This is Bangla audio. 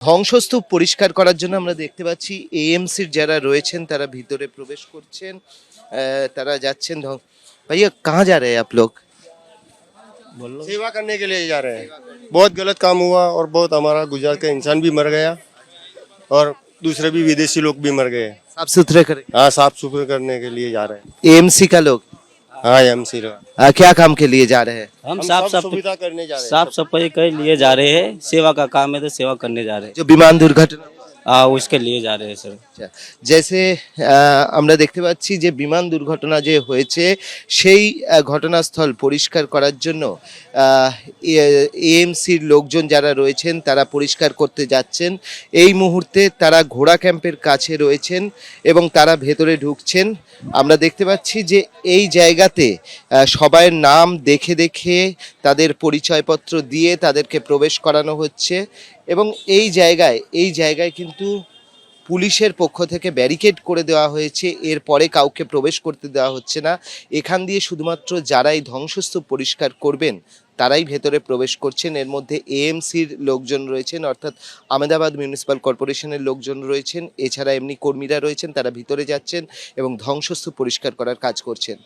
ধ্বংসস্তূপ পরিষ্কার করার জন্য আমরা দেখতে পাচ্ছি এএমসির যারা রয়েছেন তারা ভিতরে প্রবেশ করছেন। তারা যাচ্ছেন। ভাইয়া कहाँ जा रहे हैं आप लोग? सेवा करने के लिए जा रहे हैं। बहुत गलत काम हुआ और बहुत हमारा गुजरात का इंसान भी मर गया और दूसरे भी विदेशी लोग भी मर गए। साफ सुथरे करें हाँ, साफ सुथरा करने के लिए जा रहे हैं। एएमसी का लोग। हाँ, एमसी क्या काम के लिए जा रहे हैं? हम हम साफ सब सुविधा करने जा रहे हैं। साफ सफाई के लिए जा रहे हैं। सेवा का काम है तो सेवा करने जा रहे हैं। जो विमान दुर्घटना उसके लिए जा रहे हैं सर। আচ্ছা, জেসে আমরা দেখতে পাচ্ছি যে বিমান দুর্ঘটনা যে হয়েছে সেই ঘটনাস্থল পরিষ্কার করার জন্য এএমসির লোকজন যারা রয়েছেন তারা পরিষ্কার করতে যাচ্ছেন। এই মুহূর্তে তারা ঘোড়া ক্যাম্পের কাছে রয়েছেন এবং তারা ভেতরে ঢুকছেন। আমরা দেখতে পাচ্ছি যে এই জায়গাতে সবাইয়ের নাম দেখে দেখে তাদের পরিচয়পত্র দিয়ে তাদেরকে প্রবেশ করানো হচ্ছে এবং এই জায়গায় কিন্তু পুলিশের পক্ষ থেকে ব্যারিকেড করে দেওয়া হয়েছে। এরপরে কাউকে প্রবেশ করতে দেওয়া হচ্ছে না। এখান দিয়ে শুধুমাত্র যারাই ধ্বংসস্তূপ পরিষ্কার করবেন তারাই ভেতরে প্রবেশ করছেন। এর মধ্যে এএমসির লোকজন রয়েছেন, অর্থাৎ আহমেদাবাদ মিউনিসিপ্যাল কর্পোরেশনের লোকজন রয়েছেন। এছাড়া এমনি কর্মীরা রয়েছেন, তারা ভিতরে যাচ্ছেন এবং ধ্বংসস্তূপ পরিষ্কার করার কাজ করছেন।